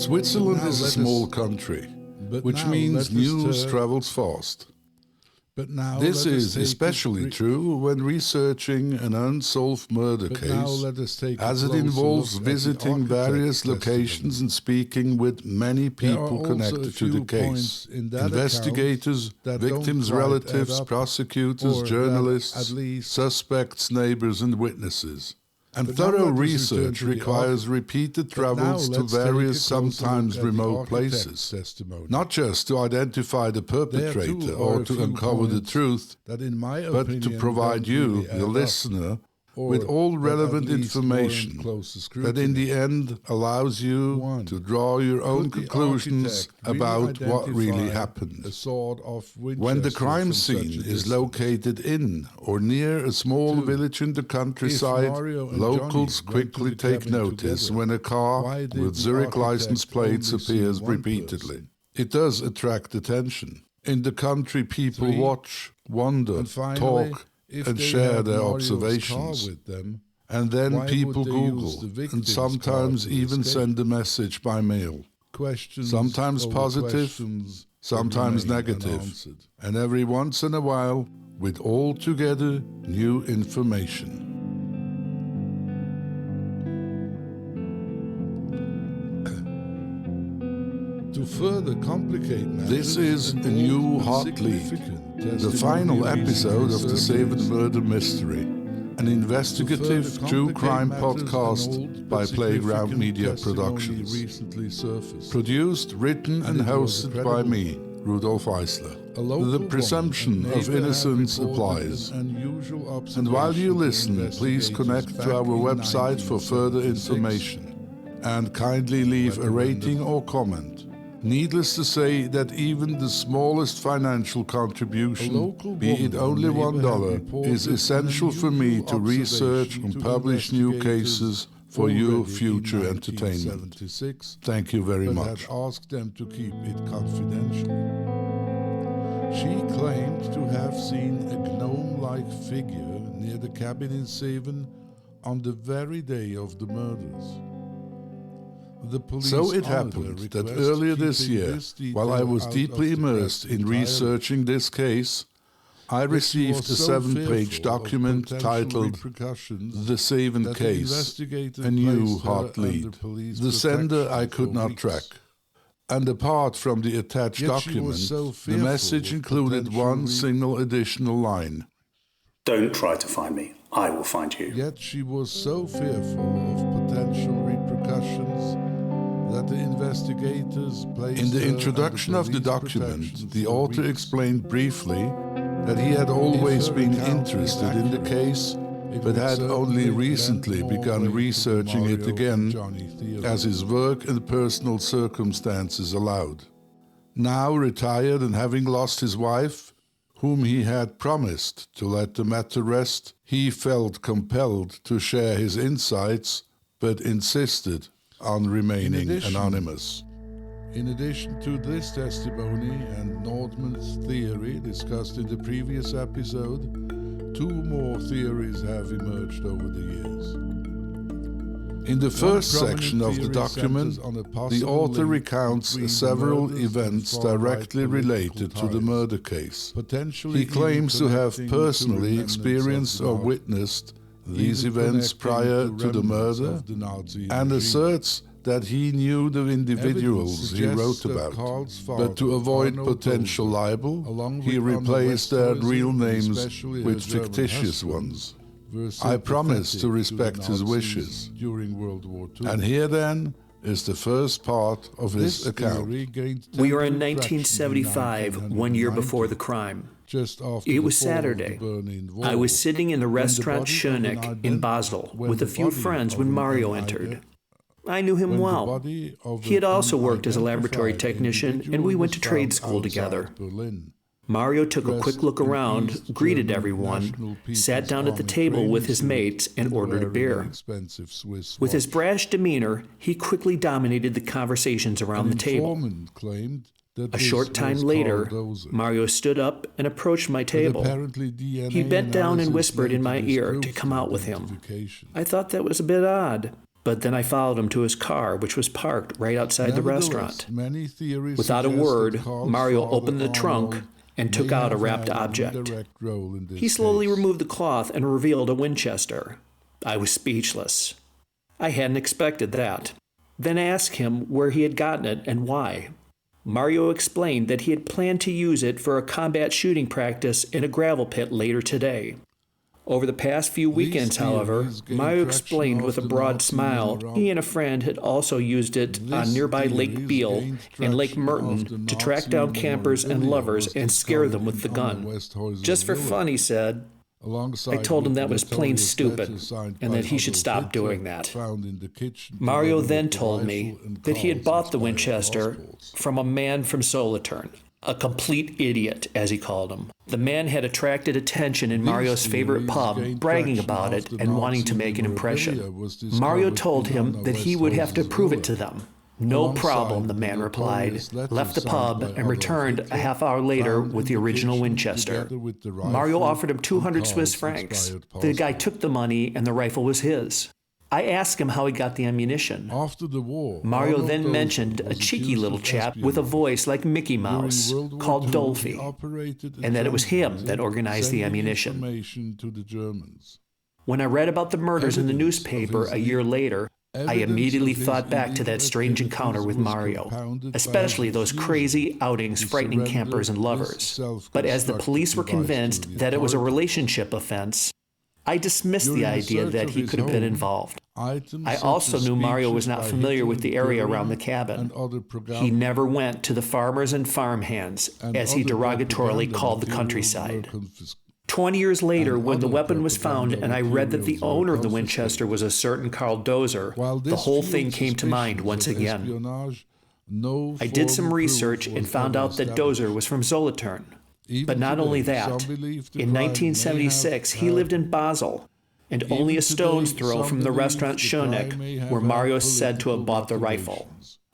Switzerland is a small country, which means news travels fast. This is especially true when researching an unsolved murder case, as it involves visiting various locations and speaking with many people connected to the case. Investigators, victims' relatives, prosecutors, journalists, suspects, neighbors, and witnesses. And thorough research requires repeated travels to various, sometimes remote places, not just to identify the perpetrator or to uncover the truth, but to provide you, the listener, with all relevant information that in the end allows you to draw your own conclusions about what really happened. When the crime scene is located in or near a small village in the countryside, locals quickly take notice when a car with Zurich license plates appears repeatedly. It does attract attention. In the country, people watch, wonder, talk, and share their observations. And then people Google and sometimes even send a message by mail. Sometimes positive, sometimes negative, and every once in a while with altogether new information. To further complicate matters, this is a new hot lead, the final episode of the Seven Murder Mystery, an investigative true crime podcast by Playground Media Productions. Produced, written and hosted by me, Rudolph Isler. The presumption of innocence applies. And while you listen, please connect to our website for further information and kindly leave a rating or comment. Needless to say that even the smallest financial contribution, be it only $1, is essential for me to research and publish new cases for your future entertainment. Thank you very much. Asked them to keep it confidential. She claimed to have seen a gnome-like figure near the cabin in Seven on the very day of the murders. So it happened that earlier this year, while I was deeply immersed in researching this case, I received a 7-page document titled The Seven Case, a new hot lead. The sender I could not track. And apart from the attached document, the message included one single additional line. Don't try to find me, I will find you. Yet she was so fearful of potential repercussions that the investigators placed in the introduction of the document, the author explained briefly that he had always been interested in the case, but had only recently begun researching it again, as his work and personal circumstances allowed. Now retired and having lost his wife, whom he had promised to let the matter rest, he felt compelled to share his insights, but insisted on remaining anonymous. In addition to this testimony and Nordman's theory discussed in the previous episode, 2 more theories have emerged over the years. In the first section of the document, the author recounts several events directly related to the murder case. He claims to have personally experienced or witnessed these events prior to the murder and asserts that he knew the individuals he wrote about, but to avoid potential libel, he replaced their real names with fictitious ones. I promise to respect his wishes. And here then is the first part of his account. We are in 1975, 1 year before the crime. It was Saturday. I was sitting in the restaurant Schöneck in Basel with a few friends when Mario entered. I knew him well. He had also worked as a laboratory technician, and we went to trade school together. Mario took a quick look around, greeted everyone, sat down at the table with his mates, and ordered a beer. With his brash demeanor, he quickly dominated the conversations around the table. A short time later, Mario stood up and approached my table. He bent down and whispered in my ear to come out with him. I thought that was a bit odd, But then I followed him to his car, which was parked right outside the restaurant. Without a word, Mario opened the trunk and took out a wrapped object. He slowly removed the cloth and revealed a Winchester. I was speechless. I hadn't expected that. Then I asked him where he had gotten it and why. Mario explained that he had planned to use it for a combat shooting practice in a gravel pit later today. Over the past few weekends, however, Mario explained with a broad smile he and a friend had also used it on nearby Lake Beale and Lake Merton to track down campers and lovers and scare them with the gun. Just for fun, he said. I told him that was plain stupid and that he should stop doing that. Mario then told me that he had bought the Winchester from a man from Solothurn. A complete idiot, as he called him. The man had attracted attention in Mario's favorite pub, bragging about it and wanting to make an impression. Mario told him that he would have to prove it to them. No problem, the man replied, left the pub, and returned a half hour later with the original Winchester. Mario offered him 200 Swiss francs. The guy took the money, and the rifle was his. I asked him how he got the ammunition. After the war, Mario then mentioned a cheeky little chap with a voice like Mickey Mouse called Dolphy, and that it was him that organized the ammunition. When I read about the murders in the newspaper a year later, I immediately thought back to that strange encounter with Mario, especially those crazy outings frightening campers and lovers. But as the police were convinced that it was a relationship offense, I dismissed the idea that he could have been involved. I also knew Mario was not familiar with the area around the cabin. He never went to the farmers and farmhands, as he derogatorily called the countryside. 20 years later, when the weapon was found and I read that the owner of the Winchester was a certain Carl Dozer, the whole thing came to mind once again. I did some research and found out that Dozer was from Solothurn. But not only that, in 1976 he lived in Basel, and only a stone's throw from the restaurant Schöneck, where Mario is said to have bought the rifle.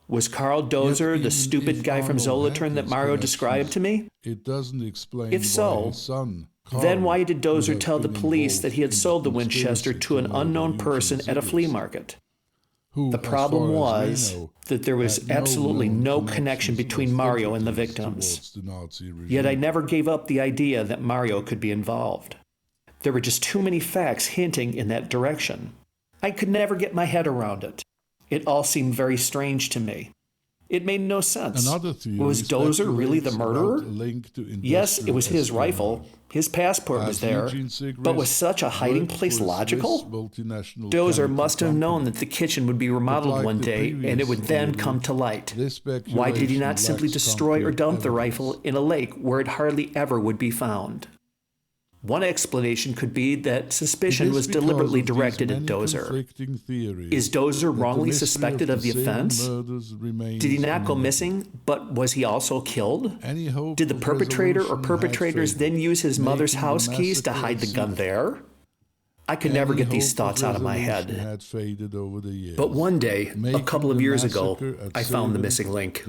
Was Carl Dozer the stupid guy from Solothurn that Mario described to me? If so, then why did Dozer tell the police that he had sold the Winchester to an unknown person at a flea market? The problem was that there was absolutely no connection between Mario and the victims. Yet I never gave up the idea that Mario could be involved. There were just too many facts hinting in that direction. I could never get my head around it. It all seemed very strange to me. It made no sense. Was Dozer really the murderer? Yes, it was his rifle. His passport was there. But was such a hiding place logical? Dozer must have known that the kitchen would be remodeled one day and it would then come to light. Why did he not simply destroy or dump the rifle in a lake where it hardly ever would be found? One explanation could be that suspicion was deliberately directed at Dozer. Is Dozer wrongly suspected of the offense? Did he not go missing, but was he also killed? Did the perpetrator or perpetrators then use his mother's house keys to hide the gun there? I could never get these thoughts out of my head. But one day, a couple of years ago, I found the missing link.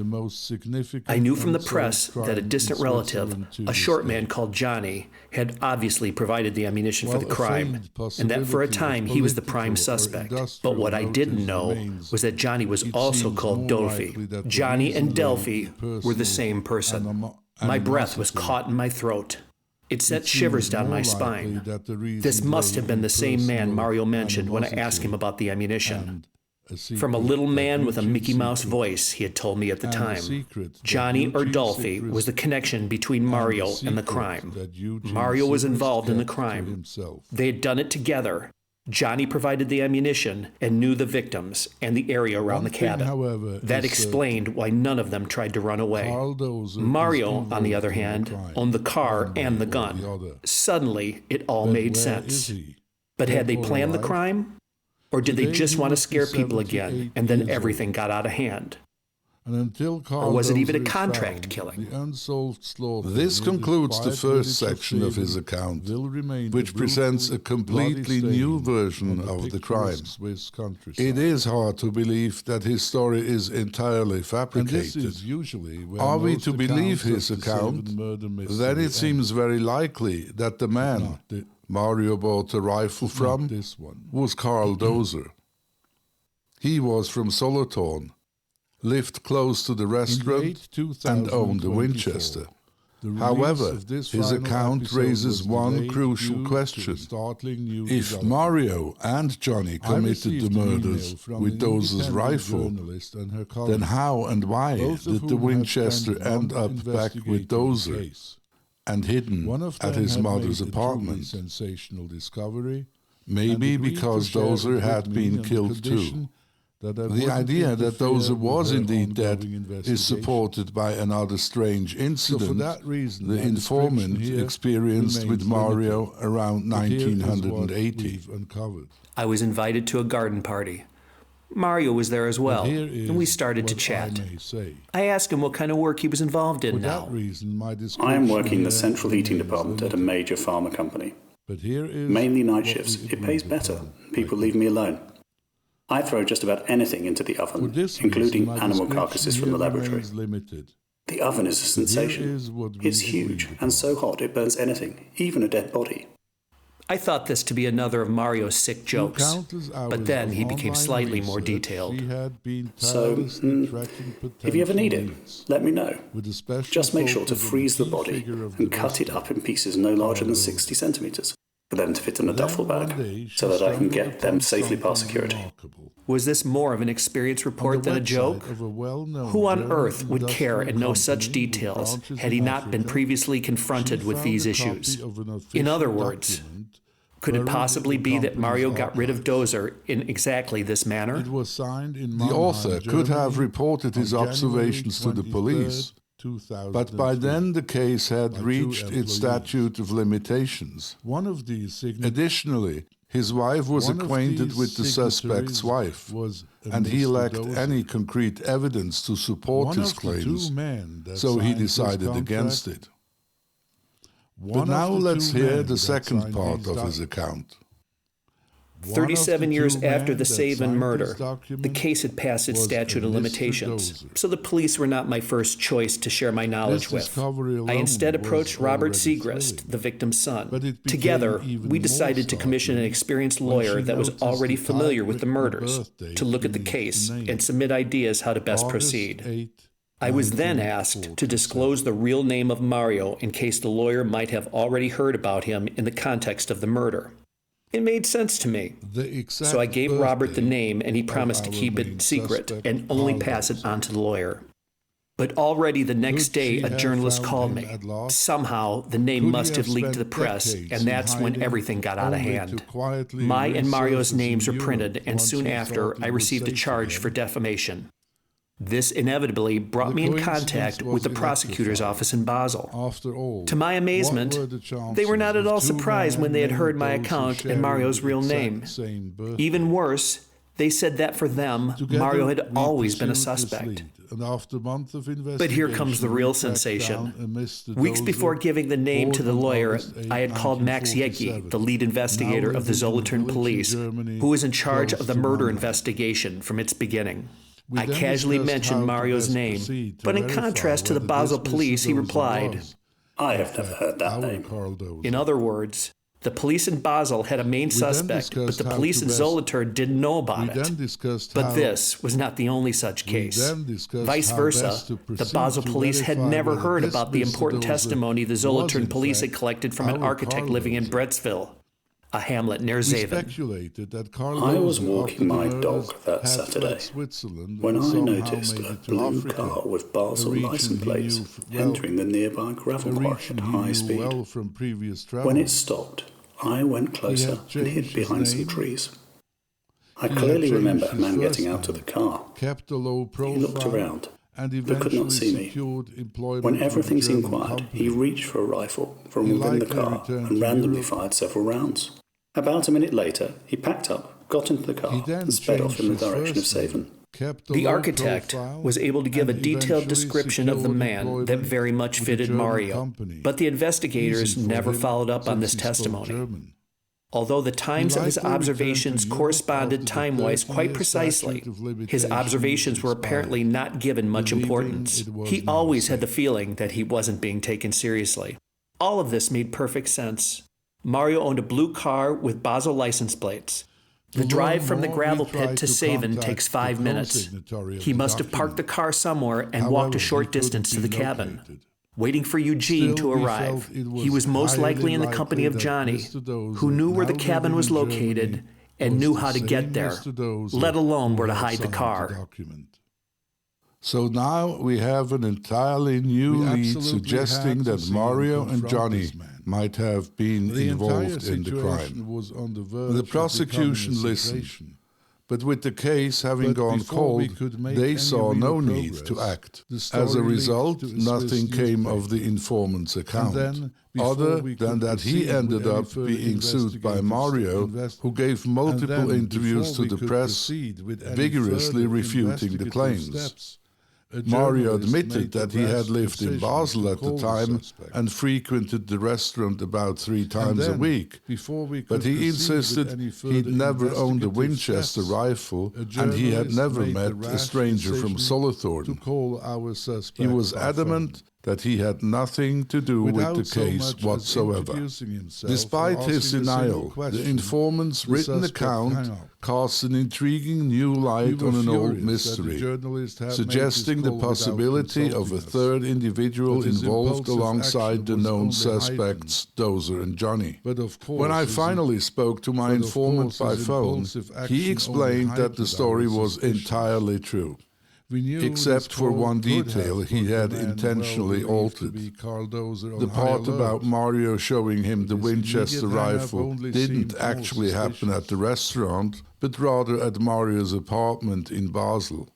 I knew from the press that a distant relative, a short man called Johnny, had obviously provided the ammunition for the crime, and that for a time he was the prime suspect. But what I didn't know was that Johnny was also called Dolphy. Johnny and Delphi were the same person. My breath was caught in my throat. It sent shivers down my spine. This must have been the same man Mario mentioned when I asked him about the ammunition. From a little man with a Mickey Mouse voice, he had told me at the time. Johnny or Dolphy was the connection between Mario and the crime. Mario was involved in the crime. They had done it together. Johnny provided the ammunition and knew the victims and the area around the cabin. That explained why none of them tried to run away. Mario, on the other hand, owned the car and the gun. Suddenly, it all made sense. But had they planned the crime? Or did they just want to scare people again, and then everything got out of hand? Or was it even a contract killing? This concludes the first section of his account, which presents a completely new version of the crime. It is hard to believe that his story is entirely fabricated. Are we to believe his account? Then it seems very likely that the man Mario bought a rifle from was Carl Dozer. He was from Solothurn, lived close to the restaurant, and owned a Winchester. However, his account raises one crucial question. If Mario and Johnny committed the murders with Dozer's rifle, then how and why did the Winchester end up back with Dozer and hidden at his mother's apartment? Maybe because Dozer had been killed too. The idea that Dozer was indeed dead is supported by another strange incident the informant experienced with Mario around 1980. I was invited to a garden party. Mario was there as well, and we started to chat. I asked him what kind of work he was involved in now. I am working in the central heating department at a major pharma company. Mainly night shifts. It pays better. People leave me alone. I throw just about anything into the oven, including animal carcasses from the laboratory. The oven is a sensation. It's huge and so hot it burns anything, even a dead body. I thought this to be another of Mario's sick jokes, but then he became slightly more detailed. So, if you ever need it, let me know. Just make sure to freeze the body and cut it up in pieces no larger than 60 centimeters. For them to fit in a duffel bag, so that I can get them safely past security. Was this more of an experience report than a joke? Who on earth would care and know such details had he not been previously confronted with these issues? In other words, could it possibly be that Mario got rid of Dozer in exactly this manner? The author could have reported his observations to the police, but by then the case had reached its statute of limitations. Additionally, his wife was acquainted with the suspect's wife, and he lacked any concrete evidence to support his claims, so he decided against it. But now let's hear the second part of his account. 37 years after the Savin murder, the case had passed its statute of limitations, so the police were not my first choice to share my knowledge with. I instead approached Robert Segrist, the victim's son. Together, we decided to commission an experienced lawyer that was already familiar with the murders to look at the case and submit ideas how to best proceed. I was then asked to disclose the real name of Mario in case the lawyer might have already heard about him in the context of the murder. It made sense to me. So I gave Robert the name, and he promised to keep it secret and only pass it on to the lawyer. But already the next day, a journalist called me. Somehow, the name must have leaked to the press, and that's when everything got out of hand. My and Mario's names were printed, and soon after, I received a charge for defamation. This inevitably brought me in contact with the prosecutor's office in Basel. To my amazement, they were not at all surprised when they had heard my account and Mario's real name. Even worse, they said that for them, Mario had always been a suspect. But here comes the real sensation. Weeks before giving the name to the lawyer, I had called Max Yecki, the lead investigator of the Solothurn police, who was in charge of the murder investigation from its beginning. I casually mentioned Mario's name, but in contrast to the Basel police, he replied, I have never heard that name. In other words, the police in Basel had a main suspect, but the police in Solothurn didn't know about it. But this was not the only such case. Vice versa, the Basel police had never heard about the important testimony the Solothurn police had collected from an architect living in Bretzville, a hamlet near Savin. I was walking my dog that Saturday when I noticed a blue car with Basel license plates entering the nearby gravel quarry at high speed. When it stopped, I went closer and hid behind some trees. I clearly remember a man getting out of the car. He looked around, but could not see me. When everything seemed quiet, he reached for a rifle from within the car and randomly fired several rounds. About a minute later, he packed up, got into the car, and sped off in the direction of Savin. The architect was able to give a detailed description of the man that very much fitted Mario, but the investigators never followed up on this testimony. Although the times of his observations corresponded time-wise quite precisely, his observations were apparently not given much importance. He always had the feeling that he wasn't being taken seriously. All of this made perfect sense. Mario owned a blue car with Basel license plates. The drive from the gravel pit to Savin takes 5 minutes. He must have parked the car somewhere and walked a short distance to the cabin, waiting for Eugene to arrive. He was most likely in the company of Johnny, who knew where the cabin was located and knew how to get there, let alone where to hide the car. So now we have an entirely new lead suggesting that Mario and Johnny might have been involved in the crime. The prosecution listened, but with the case having gone cold, they saw no need to act. As a result, nothing came of the informant's account, other than that he ended up being sued by Mario, who gave multiple interviews to the press, vigorously refuting the claims. Mario admitted that he had lived in Basel at the time and frequented the restaurant about 3 times a week, but he insisted he'd never owned a Winchester rifle and he had never met a stranger from Solothurn. He was adamant that he had nothing to do with the case whatsoever. Despite his denial, the informant's written account casts an intriguing new light on an old mystery, suggesting the possibility of a third individual involved alongside the known suspects, Dozer and Johnny. When I finally spoke to my informant by phone, he explained that the story was entirely true, except for one detail he had intentionally altered. The part about Mario showing him the Winchester rifle didn't actually happen at the restaurant, but rather at Mario's apartment in Basel.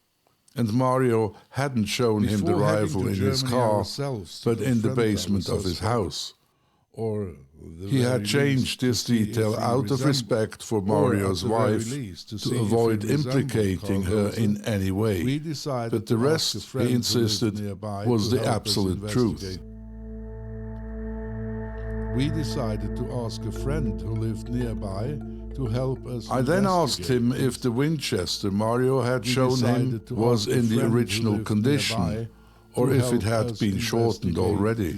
And Mario hadn't shown him the rifle in his car, but in the basement of his house. He had changed this detail out of respect for Mario's wife to avoid implicating her in any way, but the rest, he insisted, was the absolute truth. We decided to ask a friend who lived nearby to help us. I then asked him if the Winchester Mario had shown him was in the original condition, or if it had been shortened already.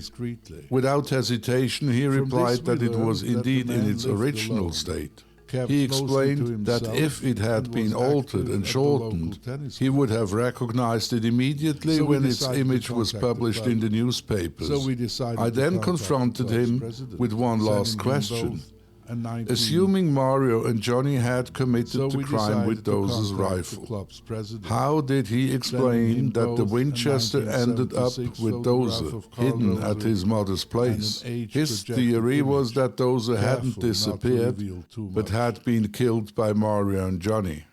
Without hesitation, he replied that it was indeed in its original state. He explained that if it had been altered and shortened, he would have recognized it immediately when its image was published in the newspapers. I then confronted him with one last question. Assuming Mario and Johnny had committed the crime with Dozer's rifle, how did he explain that the Winchester ended up with Dozer, hidden at his mother's place? His theory was that Dozer hadn't disappeared, but had been killed by Mario and Johnny.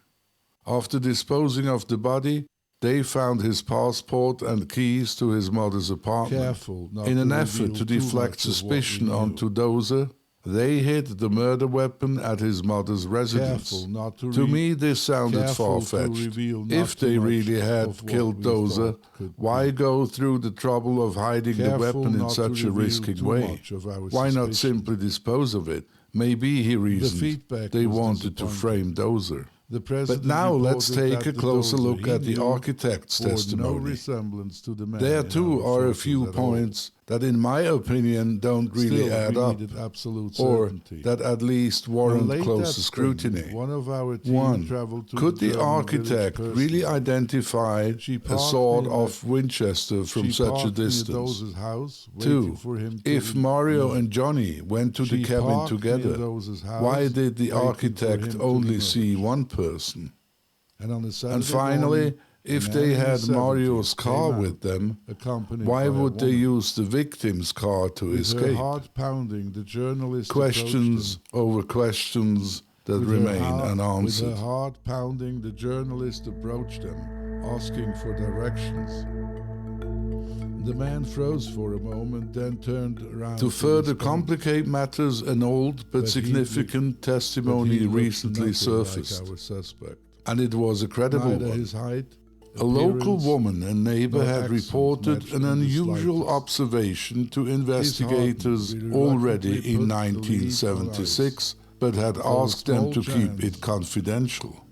After disposing of the body, they found his passport and keys to his mother's apartment. In an effort to deflect suspicion onto Dozer, they hid the murder weapon at his mother's residence. To me, this sounded far-fetched. If they really had killed Dozer, why go through the trouble of hiding the weapon in such a risky way? Why not simply dispose of it? Maybe, he reasoned, they wanted to frame Dozer. But now let's take a closer look at the architect's testimony. There too are a few points that in my opinion don't really add up, or that at least warrant closer scrutiny. 1. Could the architect really identify a sawed-off Winchester from such a distance? 2. If Mario and Johnny went to the cabin together, why did the architect only see one person? And finally, if they had Mario's car with them, why would they use the victim's car to escape? Questions over questions that remain unanswered. With her heart pounding, the journalist approached them, asking for directions. The man froze for a moment, then turned around. To further complicate matters, an old but significant testimony recently surfaced, and it was a credible one. A local woman and neighbor had reported an unusual observation to investigators already in 1976, but had asked them to keep it confidential.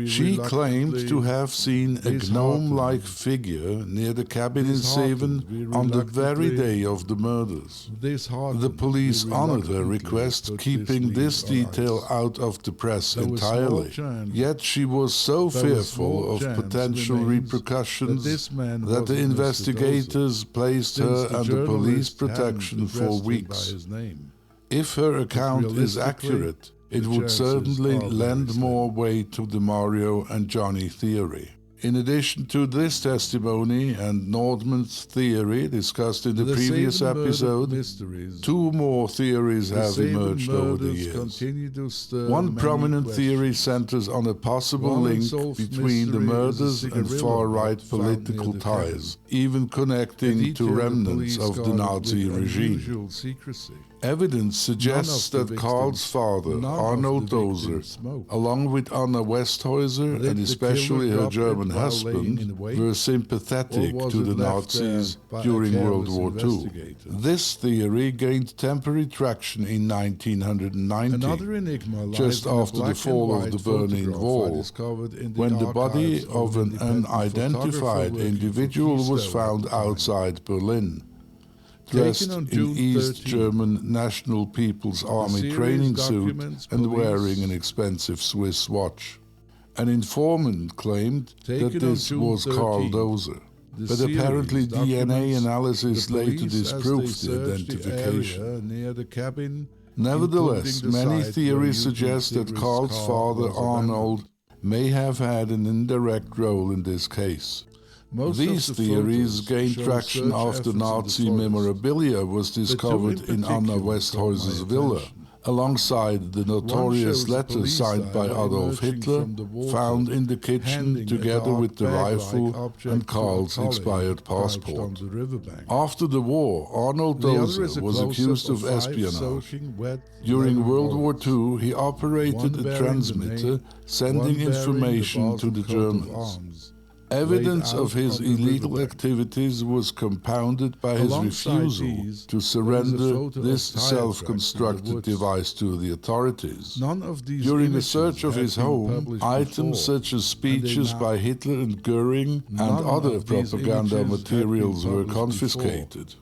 She claimed to have seen a gnome-like figure near the cabin in Seven on the very day of the murders. The police honored her request, keeping this detail out of the press entirely. Yet she was so fearful of potential repercussions that the investigators placed her under police protection for weeks. If her account is accurate, it would certainly lend more weight to the Mario and Johnny theory. In addition to this testimony and Nordman's theory discussed in the previous episode, two more theories have emerged over the years. One prominent theory centers on a possible link between the murders and far-right political ties, even connecting to remnants of the Nazi regime. Evidence suggests that Karl's father, Arnold Dozer, along with Anna Westhäuser and especially her German husband, were sympathetic to the Nazis during World War II. This theory gained temporary traction in 1990, just after the fall of the Berlin Wall, when the body of an unidentified individual was found outside Berlin, dressed in East German National People's Army training suit and wearing an expensive Swiss watch. An informant claimed that this was Karl Dozer, but apparently DNA analysis later disproved the identification. Nevertheless, many theories suggest that Karl's father Arnold may have had an indirect role in this case. These theories gained traction after Nazi memorabilia was discovered in Anna Westhäuser's villa, alongside the notorious letter signed by Adolf Hitler, found in the kitchen together with the rifle and Karl's expired passport. After the war, Arnold Dozer was accused of espionage. During World War II, he operated a transmitter sending information to the Germans. Evidence of his illegal activities was compounded by his refusal to surrender this self-constructed device to the authorities. During a search of his home, items such as speeches by Hitler and Goering and other propaganda materials were confiscated.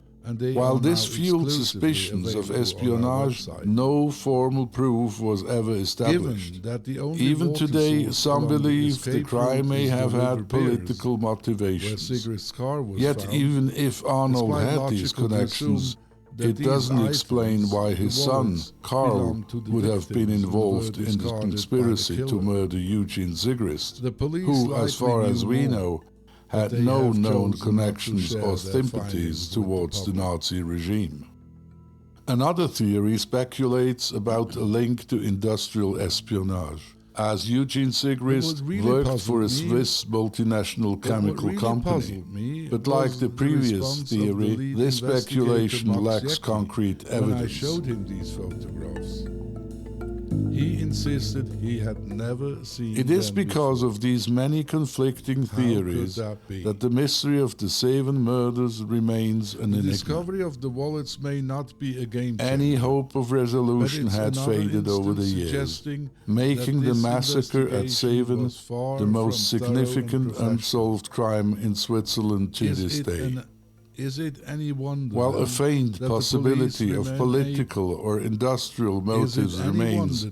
While this fueled suspicions of espionage, no formal proof was ever established. Even today, some believe the crime may have had political motivations. Yet even if Arnold had these connections, it doesn't explain why his son, Karl, would have been involved in the conspiracy to murder Eugene Sigrist, who, as far as we know, had no known connections or sympathies towards the Nazi regime. Another theory speculates about a link to industrial espionage, as Eugene Sigrist worked for a Swiss multinational chemical company. But like the previous theory, this speculation lacks concrete evidence. I showed him these photographs. He insisted he had never seen It is because of these many conflicting theories that the mystery of the Seven murders remains an enigma. The discovery of the wallets may not be a game changer. Any hope of resolution had faded over the years, making the massacre at Seven the most significant unsolved crime in Switzerland to this day. Is it any wonder While a faint possibility of political or industrial motives remains,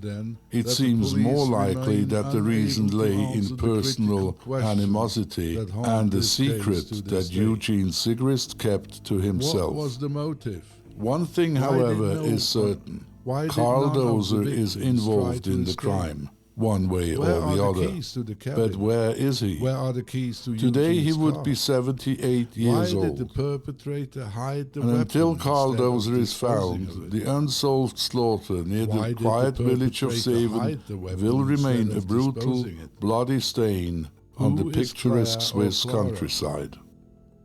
it seems more likely that the reason lay in personal animosity and a secret that Eugene Sigrist kept to himself. What was the motive? One thing, however, is certain. Karl Dozer is involved in the crime, one way or the other. But where is he? Where are the keys to Today he would be 78 years old. Why did the perpetrator hide the and until Karl Dozer is found, the unsolved slaughter near the quiet village of Seven will remain a brutal, bloody stain on the picturesque Swiss countryside.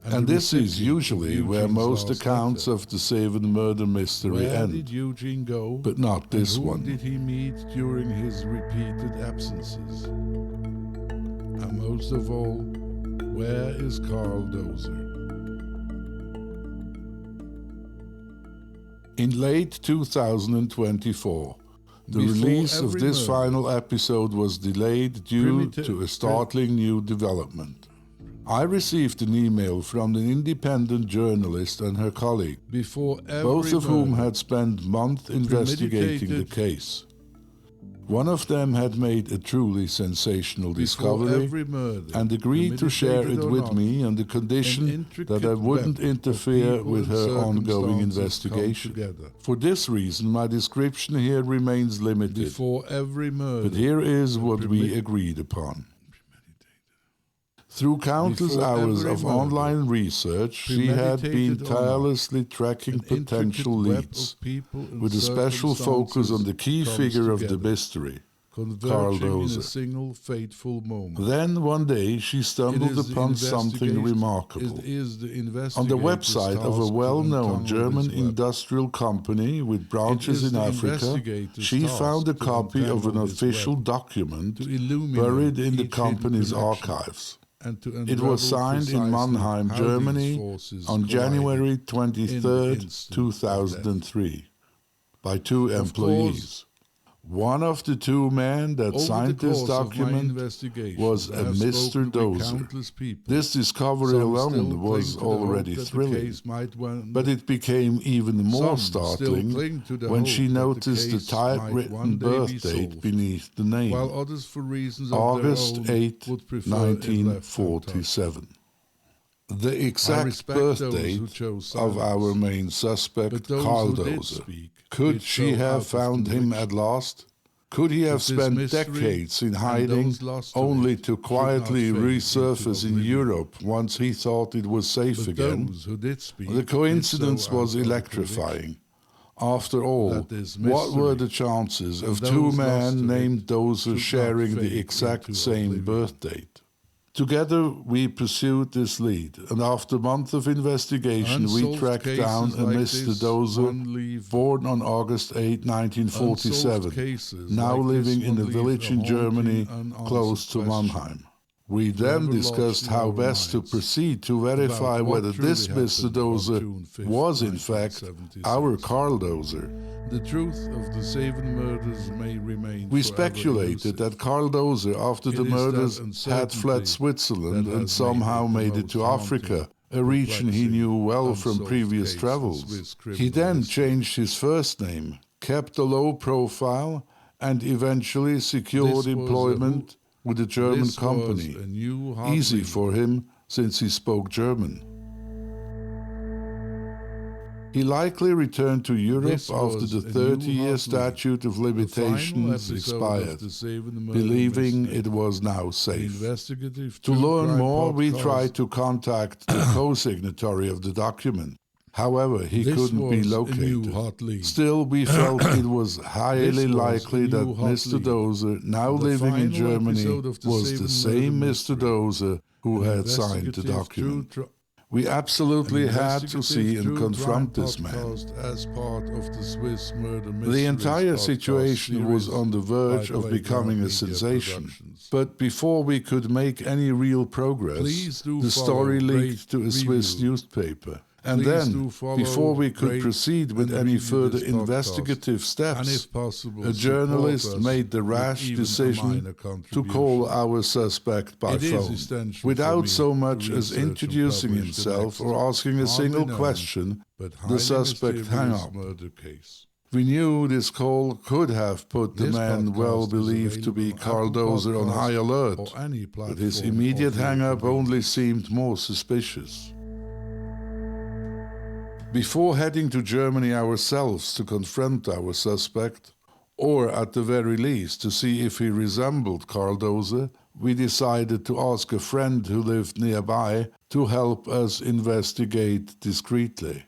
And this is usually where most accounts of the Seven murder mystery end. Where did Eugene go? But not this one. Who did he meet during his repeated absences? And most of all, where is Karl Dozer? In late 2024, The release of this final episode was delayed due to a startling new development. I received an email from an independent journalist and her colleague, both of whom had spent months investigating the case. One of them had made a truly sensational discovery and agreed to share it with me on the condition that I wouldn't interfere with her ongoing investigation. For this reason, my description here remains limited, but here is what we agreed upon. Through countless hours of online research, she had been tirelessly tracking potential leads, with a special focus on the key figure of the mystery, Carl Dozer. Then one day she stumbled upon something remarkable. On the website of a well-known German industrial company with branches in Africa, she found a copy of an official document buried in the company's archives. It was signed in Mannheim, Germany on January 23, 2003, by two employees. One of the two men that signed this document was a Mr. Dozer. This discovery alone was already thrilling, but it became even more startling when she noticed the typewritten birth date beneath the name, August 8, 1947. The exact birth date of our main suspect, Carl Dozer. Could she have found him at last? Could he have spent decades in hiding only to quietly resurface in Europe once he thought it was safe again? The coincidence was electrifying. After all, what were the chances of two men named Dozer sharing the exact same birth date? Together we pursued this lead, and after months of investigation we tracked down a Mr. Dozer, born on August 8, 1947, now living in a village in Germany close to Mannheim. We then discussed how best to proceed to verify whether this Mr. Dozer was in fact our Carl Dozer. The truth of the 7 murders may remain. We speculated that Carl Dozer, after the murders, had fled Switzerland and somehow made it to Africa, a region he knew well from previous travels. He then changed his first name, kept a low profile, and eventually secured employment with a German company. Easy for him, since he spoke German. He likely returned to Europe after the 30-year statute of limitations expired, believing it was now safe. To learn more, we tried to contact the co-signatory of the document. However, he couldn't be located. Still, we felt it was highly likely that Mr. Dozer, now living in Germany, was the same Mr. Dozer who had signed the document. We absolutely had to see and confront this man. The entire situation was on the verge of becoming a sensation. But before we could make any real progress, the story leaked to a Swiss newspaper. And then, before we could proceed with any further investigative steps, a journalist made the rash decision to call our suspect by phone, without so much as introducing himself or asking a single question. The suspect hung up. We knew this call could have put the man well believed to be Carl Dozer on high alert, but his immediate hang-up only seemed more suspicious. Before heading to Germany ourselves to confront our suspect, or at the very least to see if he resembled Carl Dozer, we decided to ask a friend who lived nearby to help us investigate discreetly.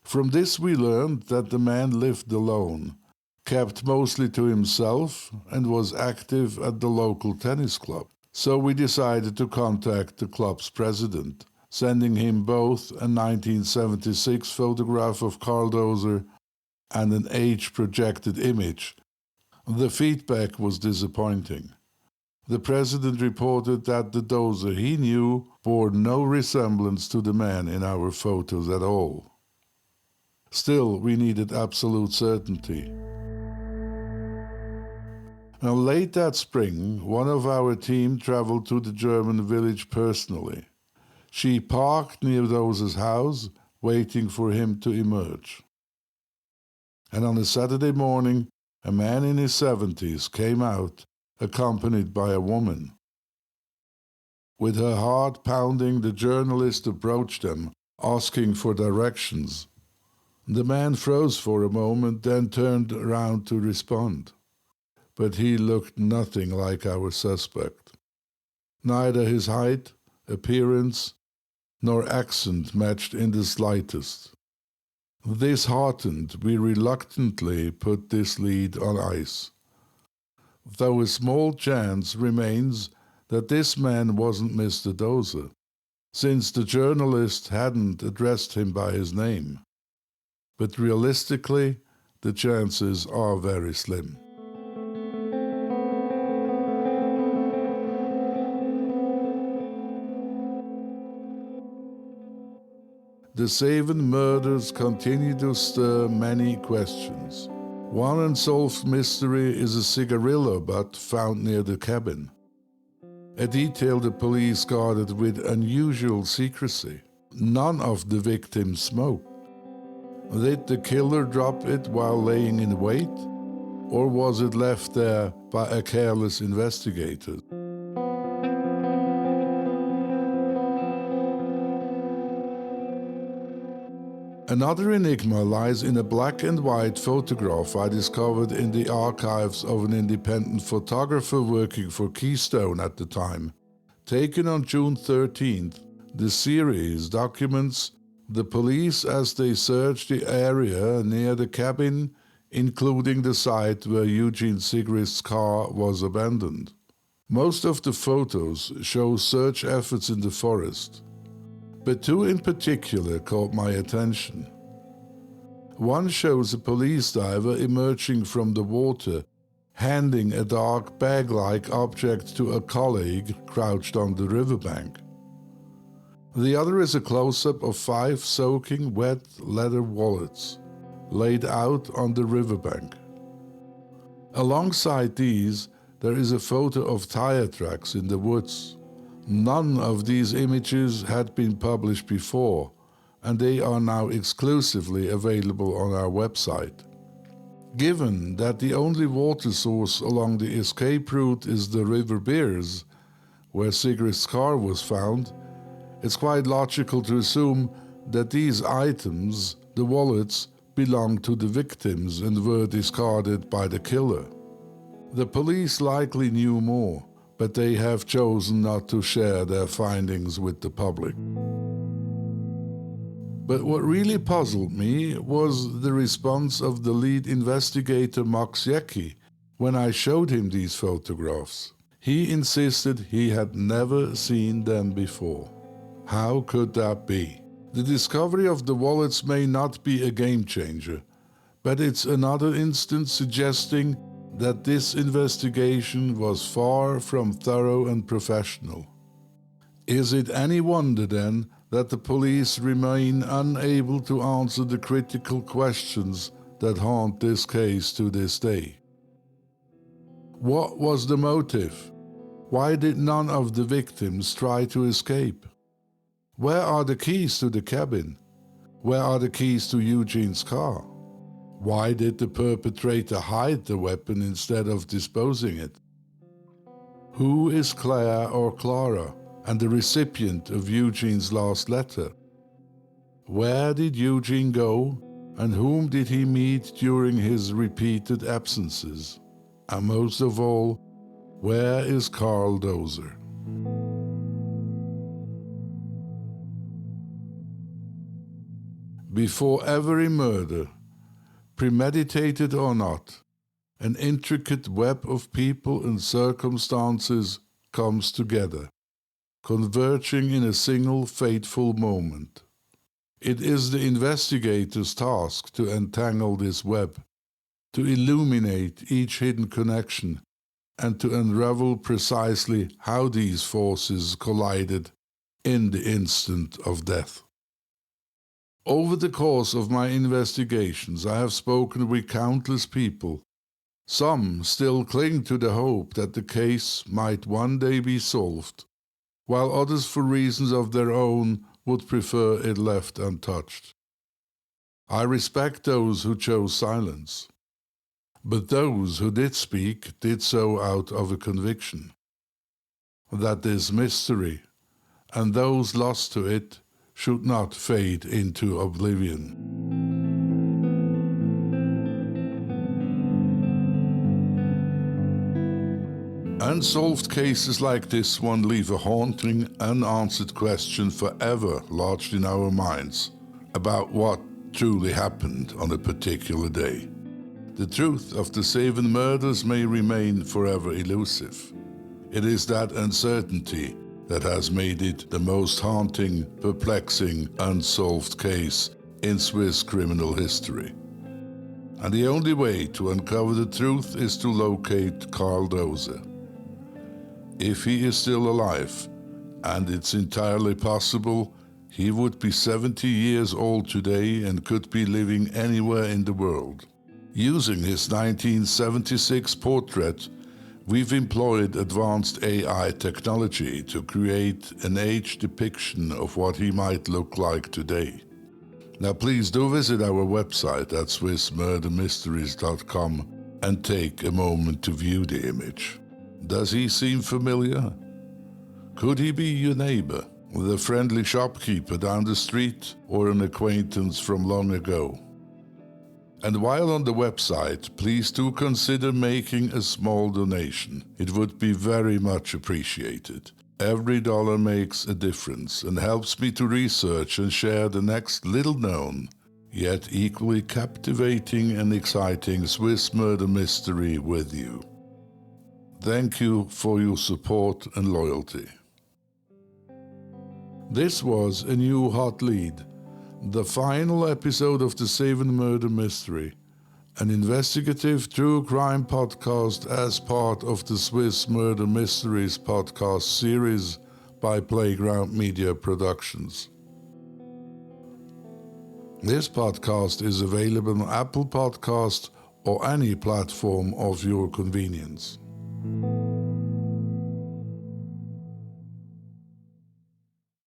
From this we learned that the man lived alone, kept mostly to himself, and was active at the local tennis club. So we decided to contact the club's president, sending him both a 1976 photograph of Carl Dozer and an age-projected image. The feedback was disappointing. The president reported that the Dozer he knew bore no resemblance to the man in our photos at all. Still, we needed absolute certainty. Now, late that spring, one of our team traveled to the German village personally. She parked near Dozer's house, waiting for him to emerge. And on a Saturday morning, a man in his 70s came out, accompanied by a woman. With her heart pounding, the journalist approached them, asking for directions. The man froze for a moment, then turned around to respond. But he looked nothing like our suspect. Neither his height, appearance, nor accent matched in the slightest. Disheartened, we reluctantly put this lead on ice. Though a small chance remains that this man wasn't Mr. Dozer, since the journalist hadn't addressed him by his name. But realistically, the chances are very slim. The 7 murders continue to stir many questions. One unsolved mystery is a cigarillo butt found near the cabin. A detail the police guarded with unusual secrecy. None of the victims smoked. Did the killer drop it while laying in wait? Or was it left there by a careless investigator? Another enigma lies in a black and white photograph I discovered in the archives of an independent photographer working for Keystone at the time. Taken on June 13th, the series documents the police as they searched the area near the cabin, including the site where Eugene Sigrist's car was abandoned. Most of the photos show search efforts in the forest, but 2 in particular caught my attention. One shows a police diver emerging from the water, handing a dark bag-like object to a colleague crouched on the riverbank. The other is a close-up of 5 soaking wet leather wallets laid out on the riverbank. Alongside these, there is a photo of tire tracks in the woods. None of these images had been published before, and they are now exclusively available on our website. Given that the only water source along the escape route is the River Beers, where Sigrist's car was found, it's quite logical to assume that these items, the wallets, belonged to the victims and were discarded by the killer. The police likely knew more, but they have chosen not to share their findings with the public. But what really puzzled me was the response of the lead investigator Max Jecki when I showed him these photographs. He insisted he had never seen them before. How could that be? The discovery of the wallets may not be a game changer, but it's another instance suggesting that this investigation was far from thorough and professional. Is it any wonder then that the police remain unable to answer the critical questions that haunt this case to this day? What was the motive? Why did none of the victims try to escape? Where are the keys to the cabin? Where are the keys to Eugene's car? Why did the perpetrator hide the weapon instead of disposing it? Who is Claire or Clara and the recipient of Eugene's last letter? Where did Eugene go and whom did he meet during his repeated absences? And most of all, where is Carl Dozer? Before every murder, premeditated or not, an intricate web of people and circumstances comes together, converging in a single fateful moment. It is the investigator's task to entangle this web, to illuminate each hidden connection, and to unravel precisely how these forces collided in the instant of death. Over the course of my investigations, I have spoken with countless people, Some still cling to the hope that the case might one day be solved, while others, for reasons of their own, would prefer it left untouched. I respect those who chose silence, but those who did speak did so out of a conviction that this mystery, and those lost to it, should not fade into oblivion. Unsolved cases like this one leave a haunting, unanswered question forever lodged in our minds about what truly happened on a particular day. The truth of the 7 murders may remain forever elusive. It is that uncertainty that has made it the most haunting, perplexing, unsolved case in Swiss criminal history. And the only way to uncover the truth is to locate Karl Doser. If he is still alive, and it's entirely possible, he would be 70 years old today and could be living anywhere in the world. Using his 1976 portrait, we've employed advanced AI technology to create an age depiction of what he might look like today. Now please do visit our website at swissmurdermysteries.com and take a moment to view the image. Does he seem familiar? Could he be your neighbor, the friendly shopkeeper down the street, or an acquaintance from long ago? And while on the website, please do consider making a small donation. It would be very much appreciated. Every dollar makes a difference and helps me to research and share the next little-known, yet equally captivating and exciting Swiss murder mystery with you. Thank you for your support and loyalty. This was a new hot lead, the final episode of the 7 Murder Mystery, an investigative true crime podcast as part of the Swiss Murder Mysteries podcast series by Playground Media Productions. This podcast is available on Apple Podcast or any platform of your convenience.